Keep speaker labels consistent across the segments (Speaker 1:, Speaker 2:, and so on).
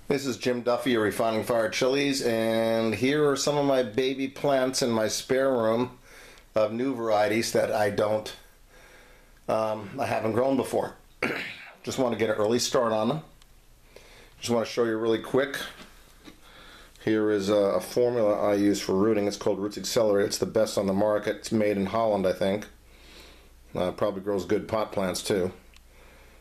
Speaker 1: This is Jim Duffy of Refining Fire Chiles, and here are some of my baby plants in my spare room of new varieties that I haven't grown before. Just want to get an early start on them. Just want to show you really quick. Here is a formula I use for rooting. It's called Roots Accelerator. It's the best on the market. It's made in Holland, I think. Probably grows good pot plants too.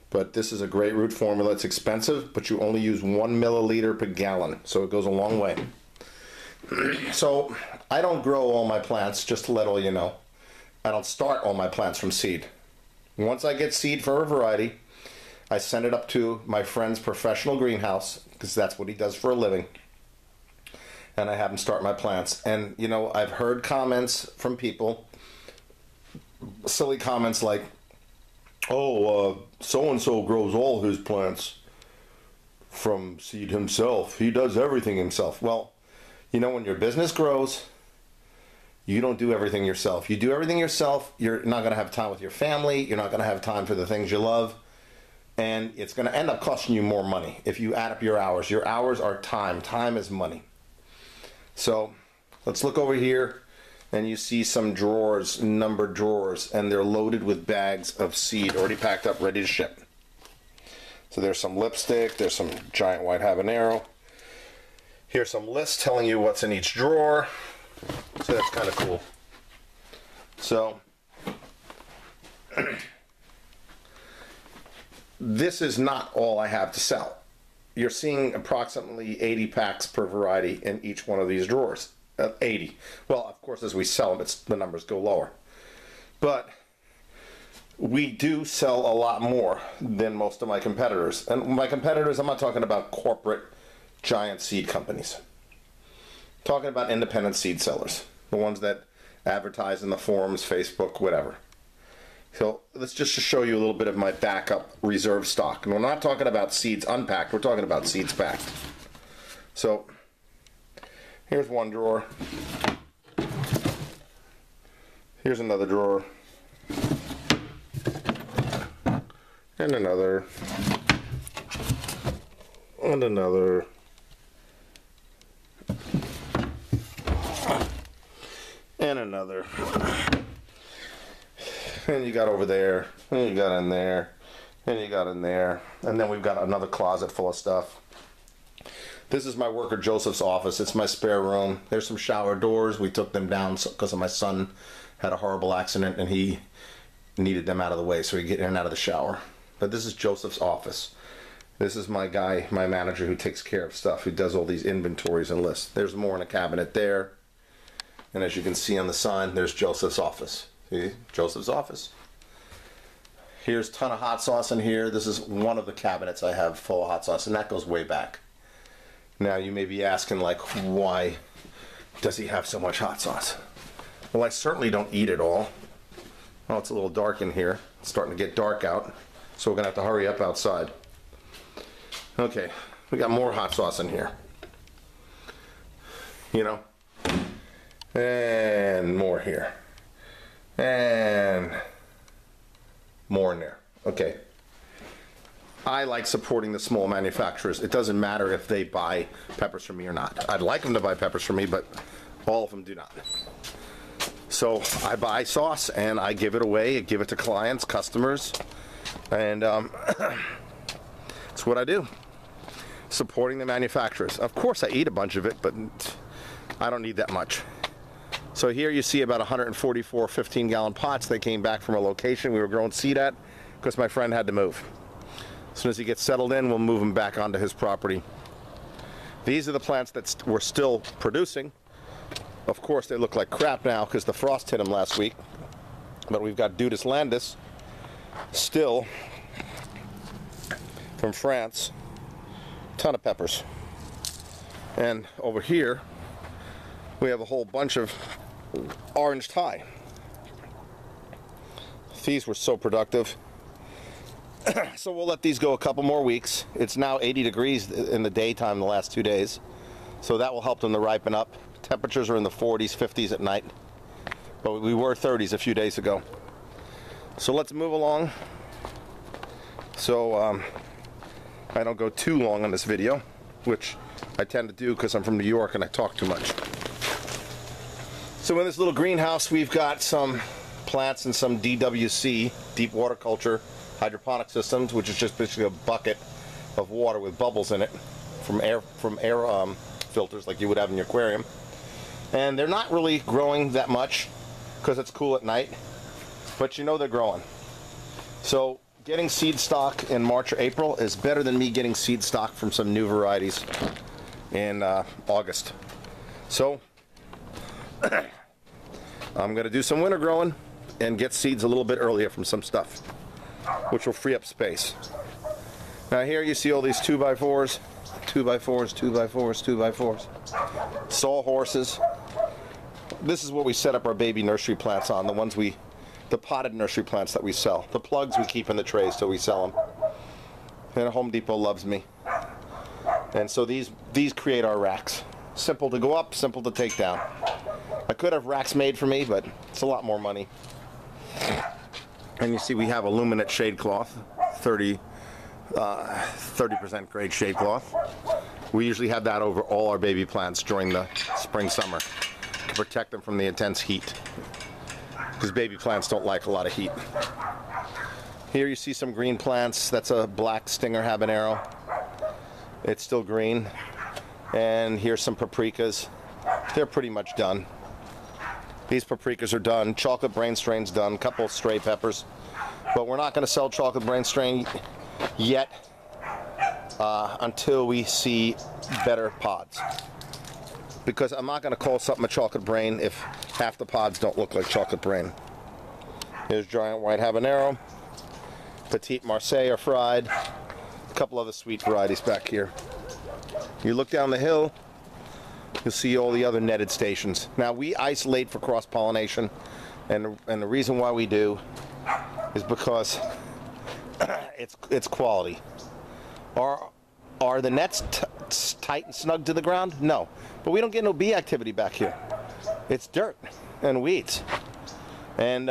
Speaker 1: But this is a great root formula. It's expensive, but you only use 1 milliliter per gallon, so it goes a long way. So I don't grow all my plants, just to let all you know. I don't start all my plants from seed. Once I get seed for a variety, I send it up to my friend's professional greenhouse, because that's what he does for a living. And I have him start my plants. And, you know, I've heard comments from people, silly comments like, oh, so-and-so grows all his plants from seed himself. He does everything himself. Well, you know, when your business grows, you don't do everything yourself. You do everything yourself, you're not going to have time with your family. You're not going to have time for the things you love. And it's going to end up costing you more money if you add up your hours. Your hours are time. Time is money. So let's look over here. And you see some drawers, numbered drawers, and they're loaded with bags of seed already packed up, ready to ship. So there's some lipstick, there's some giant white habanero. Here's some lists telling you what's in each drawer. So that's kind of cool. So this is not all I have to sell. You're seeing approximately 80 packs per variety in each one of these drawers. 80. Well, of course, as we sell them, the numbers go lower. But we do sell a lot more than most of my competitors. And my competitors, I'm not talking about corporate giant seed companies. I'm talking about independent seed sellers. The ones that advertise in the forums, Facebook, whatever. So let's just show you a little bit of my backup reserve stock. And we're not talking about seeds unpacked. We're talking about seeds packed. So here's one drawer. Here's another drawer. And another. And another. And another. And you got over there. And you got in there. And you got in there. And then we've got another closet full of stuff. This is my worker Joseph's office. It's my spare room. There's some shower doors. We took them down because my son had a horrible accident and he needed them out of the way so he could get in and out of the shower. But this is Joseph's office. This is my guy, my manager, who takes care of stuff. He does all these inventories and lists. There's more in a cabinet there. And as you can see on the sign, there's Joseph's office. See? Joseph's office. Here's a ton of hot sauce in here. This is one of the cabinets I have full of hot sauce, and that goes way back. Now you may be asking, like, why does he have so much hot sauce? Well, I certainly don't eat it all. Oh, it's a little dark in here. It's starting to get dark out, so we're gonna have to hurry up outside. Okay, we got more hot sauce in here. You know, and more here, and more in there. Okay. I like supporting the small manufacturers. It doesn't matter if they buy peppers from me or not. I'd like them to buy peppers from me, but all of them do not. So I buy sauce and I give it away. I give it to clients, customers, and that's what I do. Supporting the manufacturers. Of course I eat a bunch of it, but I don't need that much. So here you see about 144 15-gallon pots. They came back from a location we were growing seed at because my friend had to move. As soon as he gets settled in, we'll move him back onto his property. These are the plants that we're still producing. Of course, they look like crap now because the frost hit them last week. But we've got Dudas landis, still from France. Ton of peppers. And over here, we have a whole bunch of orange Thai. These were so productive. So we'll let these go a couple more weeks. It's now 80 degrees in the daytime the last 2 days. So that will help them to ripen up. Temperatures are in the 40s, 50s at night. But we were 30s a few days ago. So let's move along. So I don't go too long on this video. which I tend to do because I'm from New York and I talk too much. So in this little greenhouse, we've got some plants and some DWC, deep water culture hydroponic systems, which is just basically a bucket of water with bubbles in it from air filters like you would have in your aquarium. And they're not really growing that much because it's cool at night, but you know they're growing. So getting seed stock in March or April is better than me getting seed stock from some new varieties in August. So I'm going to do some winter growing and get seeds a little bit earlier from some stuff, which will free up space. Now here you see all these 2x4s, 2x4s, 2x4s, 2x4s, sawhorses. This is what we set up our baby nursery plants on, the potted nursery plants that we sell. The plugs we keep in the trays till we sell them. And Home Depot loves me. And so these create our racks. Simple to go up, simple to take down. I could have racks made for me, but it's a lot more money. And you see we have a luminate shade cloth, 30% grade shade cloth. We usually have that over all our baby plants during the spring, summer to protect them from the intense heat, because baby plants don't like a lot of heat. Here you see some green plants. That's a black stinger habanero. It's still green. And here's some paprikas. They're pretty much done. These paprikas are done. Chocolate brain strain's done. A couple of stray peppers. But we're not going to sell chocolate brain strain yet until we see better pods. Because I'm not going to call something a chocolate brain if half the pods don't look like chocolate brain. Here's giant white habanero. Petite Marseille are fried. A couple other sweet varieties back here. You look down the hill, you'll see all the other netted stations. Now we isolate for cross-pollination, and the reason why we do is because it's quality. Are the nets tight and snug to the ground? No, but we don't get no bee activity back here. It's dirt and weeds, and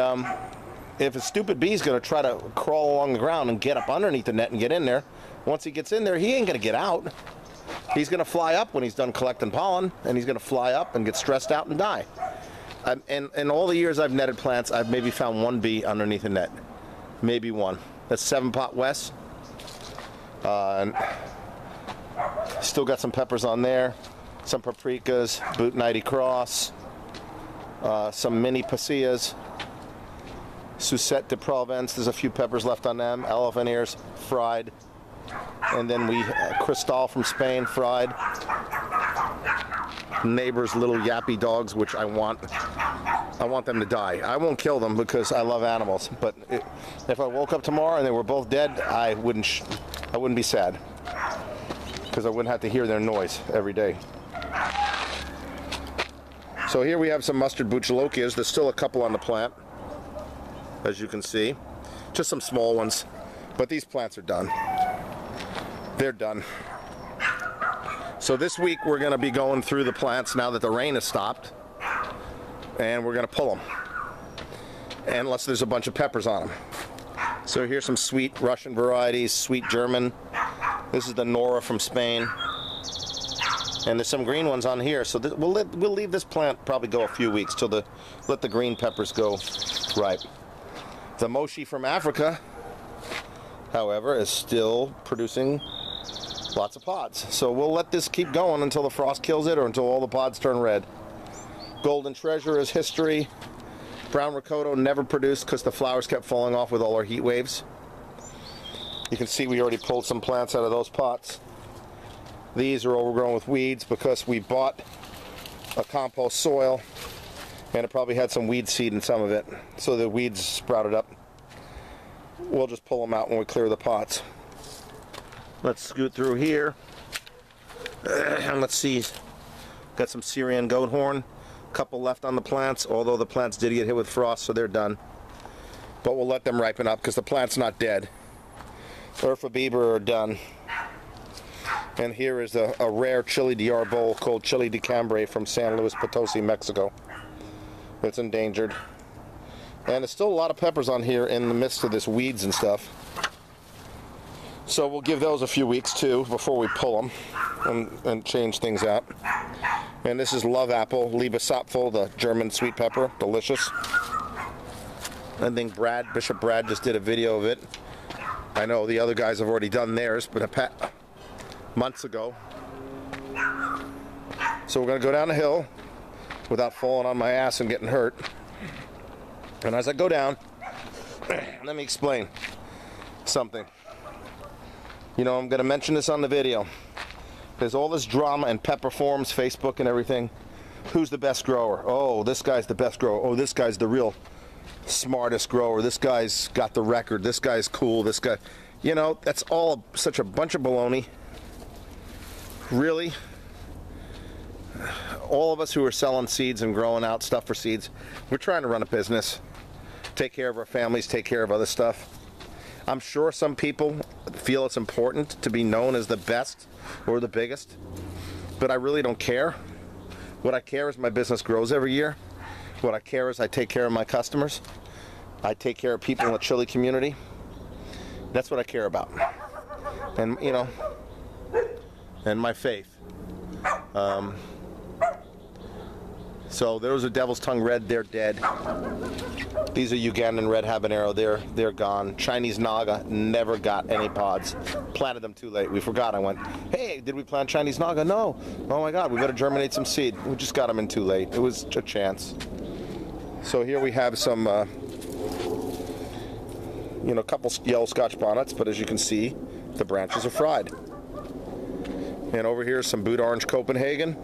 Speaker 1: if a stupid bee is going to try to crawl along the ground and get up underneath the net and get in there, once he gets in there, he ain't going to get out. He's going to fly up when he's done collecting pollen, and he's going to fly up and get stressed out and die. And in all the years I've netted plants, I've maybe found one bee underneath a net. Maybe one. That's 7 Pot West. And still got some peppers on there. Some paprikas, Boot 90 Cross. Some mini pasillas. Sucette de Provence. There's a few peppers left on them. Elephant ears, fried. And then we Cristal from Spain, fried. Neighbor's little yappy dogs, which I want them to die. I won't kill them because I love animals, but if I woke up tomorrow and they were both dead, I wouldn't be sad, because I wouldn't have to hear their noise every day. So here we have some mustard buchalokias. There's still a couple on the plant, as you can see. Just some small ones, but these plants are done. They're done. So this week we're going to be going through the plants now that the rain has stopped, and we're going to pull them, unless there's a bunch of peppers on them. So here's some sweet Russian varieties, sweet German. This is the Nora from Spain, and there's some green ones on here. So we'll leave this plant probably go a few weeks till let the green peppers go ripe. The Moshi from Africa, however, is still producing lots of pods. So we'll let this keep going until the frost kills it, or until all the pods turn red. Golden Treasure is history. Brown Ricotta never produced because the flowers kept falling off with all our heat waves. You can see we already pulled some plants out of those pots. These are overgrown with weeds because we bought a compost soil, and it probably had some weed seed in some of it, so the weeds sprouted up. We'll just pull them out when we clear the pots. Let's scoot through here, and let's see. Got some Syrian goat horn, a couple left on the plants, although the plants did get hit with frost, so they're done. But we'll let them ripen up because the plant's not dead. Urfa Bieber are done. And here is a rare chili de arbol called Chili de Cambray from San Luis Potosi, Mexico. It's endangered. And there's still a lot of peppers on here in the midst of this weeds and stuff. So we'll give those a few weeks too before we pull them and change things out. And this is Love Apple, Liebesapfel, the German sweet pepper, delicious. I think Bishop Brad just did a video of it. I know the other guys have already done theirs, but months ago. So we're gonna go down the hill without falling on my ass and getting hurt. And as I go down, let me explain something. You know, I'm going to mention this on the video. There's all this drama and pepper forums, Facebook and everything. Who's the best grower? Oh, this guy's the best grower. Oh, this guy's the real smartest grower. This guy's got the record. This guy's cool. This guy, you know, that's all such a bunch of baloney. Really? All of us who are selling seeds and growing out stuff for seeds, we're trying to run a business, take care of our families, take care of other stuff. I'm sure some people feel it's important to be known as the best or the biggest, but I really don't care. What I care is my business grows every year. What I care is I take care of my customers. I take care of people in the Chile community. That's what I care about. And, you know, and my faith. So those are Devil's Tongue Red, they're dead. These are Ugandan Red Habanero, they're gone. Chinese Naga never got any pods. Planted them too late. We forgot. I went, hey, did we plant Chinese Naga? No. Oh my God, we better germinate some seed. We just got them in too late. It was a chance. So here we have some, you know, a couple yellow Scotch bonnets, but as you can see, the branches are fried. And over here is some Boot Orange Copenhagen.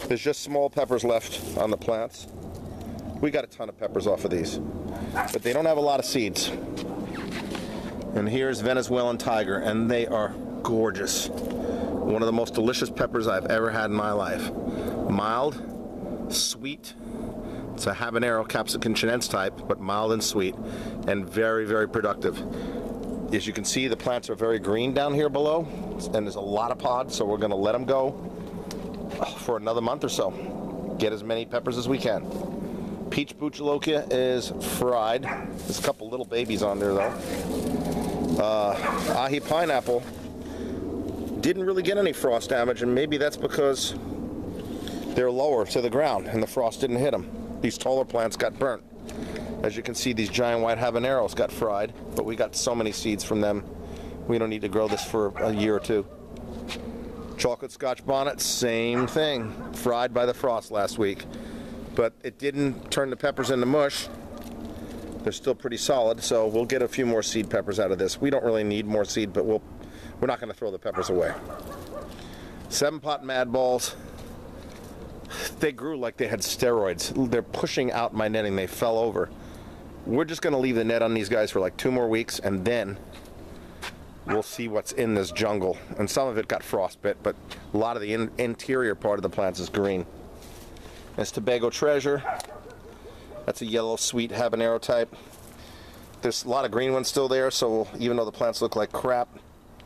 Speaker 1: There's just small peppers left on the plants. We got a ton of peppers off of these, but they don't have a lot of seeds. And here's Venezuelan Tiger, and they are gorgeous. One of the most delicious peppers I've ever had in my life. Mild, sweet. It's a habanero capsicum chinense type, but mild and sweet, and very, very productive. As you can see, the plants are very green down here below, and there's a lot of pods, so we're going to let them go for another month or so. Get as many peppers as we can. Peach Buchalokia is fried. There's a couple little babies on there though. Ahi Pineapple didn't really get any frost damage, and maybe that's because they're lower to the ground and the frost didn't hit them. These taller plants got burnt. As you can see, these giant white habaneros got fried, but we got so many seeds from them. We don't need to grow this for a year or two. Chocolate Scotch bonnet, same thing. Fried by the frost last week. But it didn't turn the peppers into mush. They're still pretty solid, so we'll get a few more seed peppers out of this. We don't really need more seed, but we're not going to throw the peppers away. 7-pot Mad Balls. They grew like they had steroids. They're pushing out my netting. They fell over. We're just going to leave the net on these guys for like 2 more weeks, and then we'll see what's in this jungle. And some of it got frostbit, but a lot of the interior part of the plants is green. It's Tobago Treasure. That's a yellow sweet habanero type. There's a lot of green ones still there, so even though the plants look like crap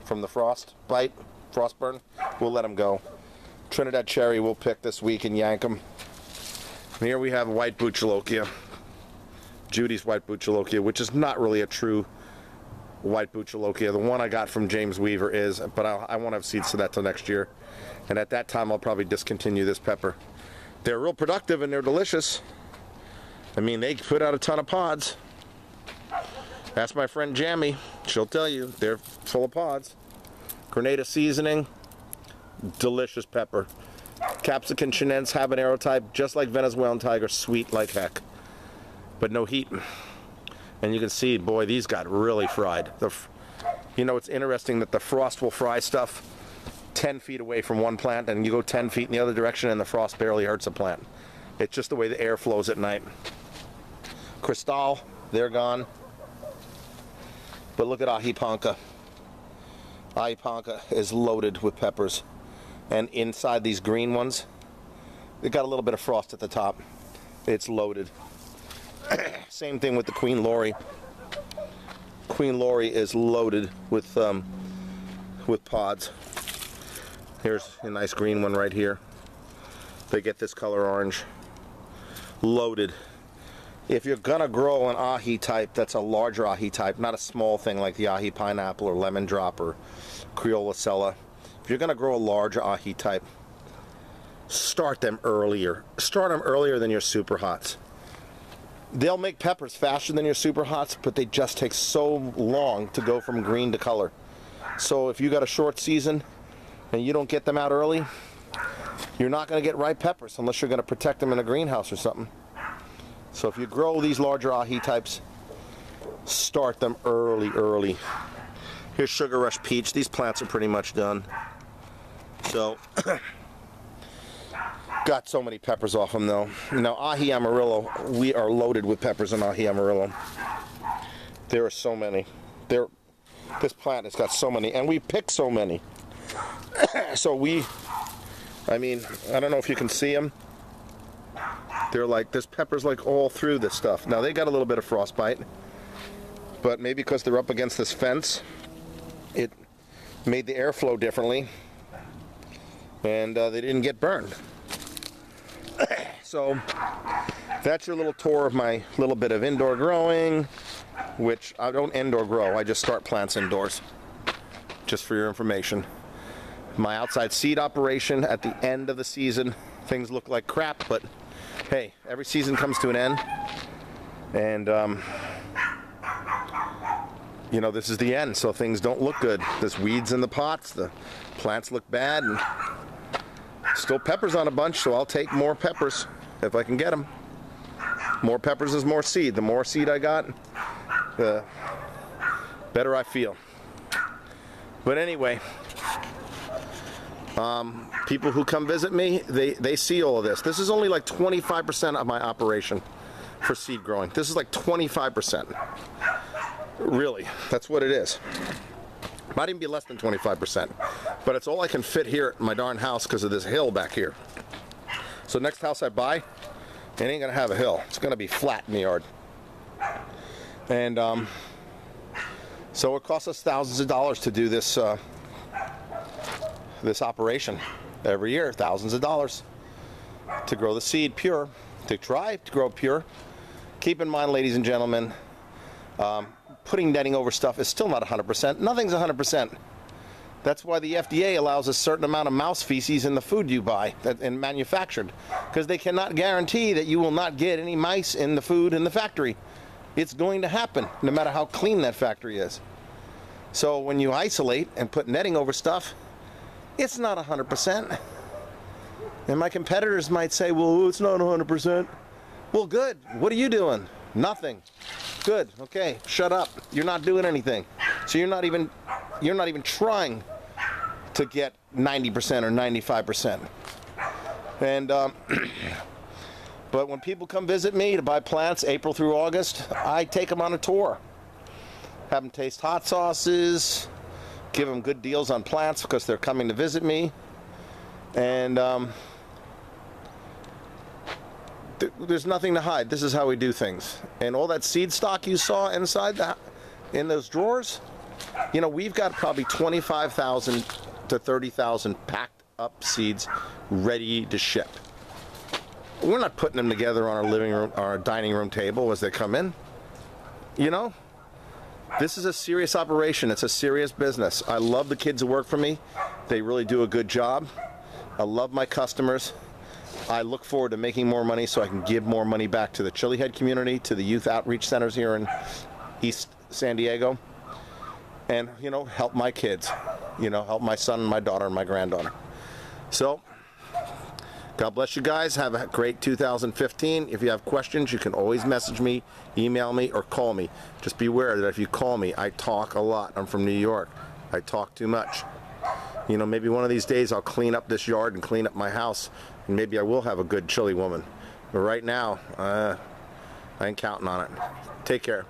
Speaker 1: from the frost burn, we'll let them go. Trinidad Cherry we'll pick this week and yank them. And here we have White Buchalokia. Judy's White Buchalokia, which is not really a true White Buchalokia. The one I got from James Weaver is, but I won't have seeds to that till next year. And at that time, I'll probably discontinue this pepper. They're real productive and they're delicious. I mean, they put out a ton of pods. Ask my friend Jamie. She'll tell you, they're full of pods. Grenada seasoning. Delicious pepper. Capsicum chinense habanero type, just like Venezuelan Tiger, sweet like heck. But no heat. And you can see, boy, these got really fried. You know, it's interesting that the frost will fry stuff 10 feet away from one plant, and you go 10 feet in the other direction and the frost barely hurts a plant. It's just the way the air flows at night. Cristal, they're gone. But look at Ahi Panca. Ahi Panca is loaded with peppers. And inside these green ones, they got a little bit of frost at the top. It's loaded. Same thing with the Queen Lori. Queen Lori is loaded with pods. Here's a nice green one right here. They get this color orange. Loaded. if you're gonna grow an ahi type, that's a larger ahi type, not a small thing like the ahi pineapple or lemon drop or Creola Cella. If you're gonna grow a larger ahi type, start them earlier. Start them earlier than your super hots. They'll make peppers faster than your super hots, but they just take so long to go from green to color. So if you got a short season and you don't get them out early, you're not going to get ripe peppers unless you're going to protect them in a greenhouse or something. So if you grow these larger ahi types, start them early. Here's Sugar Rush Peach. These plants are pretty much done. So, got so many peppers off them though. Now ahi amarillo, we are loaded with peppers in ahi amarillo. There are so many. This plant has got so many, and we pick so many. So I mean, I don't know if you can see them. They're like, there's peppers like all through this stuff. Now they got a little bit of frostbite, but maybe because they're up against this fence, it made the air flow differently, and they didn't get burned. So that's your little tour of my little bit of indoor growing, which I don't indoor grow, I just start plants indoors, just for your information. My outside seed operation at the end of the season, things look like crap, but hey, every season comes to an end, and you know, this is the end, so things don't look good. There's weeds in the pots, the plants look bad, and still peppers on a bunch, so I'll take more peppers if I can get them. More peppers is more seed. The more seed I got, the better I feel. But anyway, people who come visit me, they see all of this. This is only like 25% of my operation for seed growing. This is like 25%. Really, that's what it is. Might even be less than 25%. But it's all I can fit here at my darn house because of this hill back here. So next house I buy, it ain't gonna have a hill. It's gonna be flat in the yard. And so it costs us thousands of dollars to do this this operation every year. Thousands of dollars to grow the seed pure, to try to grow pure. Keep in mind, ladies and gentlemen, putting netting over stuff is still not 100%. Nothing's 100%. That's why the FDA allows a certain amount of mouse feces in the food you buy and manufactured, because they cannot guarantee that you will not get any mice in the food in the factory. It's going to happen no matter how clean that factory is. So when you isolate and put netting over stuff, it's not 100%. And my competitors might say, well, it's not 100%. Well, good. What are you doing? Nothing. Good. Okay, shut up. You're not doing anything. So you're not even trying to get 90% or 95%. And but when people come visit me to buy plants April through August, I take them on a tour. Have them taste hot sauces, give them good deals on plants because they're coming to visit me. And there's nothing to hide. This is how we do things. And all that seed stock you saw inside in those drawers, you know, we've got probably 25,000 to 30,000 packed up seeds ready to ship. We're not putting them together on our living room or our dining room table as they come in. You know, this is a serious operation. It's a serious business. I love the kids who work for me. They really do a good job. I love my customers. I look forward to making more money so I can give more money back to the Chili Head community, to the youth outreach centers here in East San Diego, and, you know, help my kids, you know, help my son and my daughter and my granddaughter. So, God bless you guys. Have a great 2015. If you have questions, you can always message me, email me, or call me. Just be aware that if you call me, I talk a lot. I'm from New York. I talk too much. You know, maybe one of these days I'll clean up this yard and clean up my house, and maybe I will have a good chili woman. But right now, I ain't counting on it. Take care.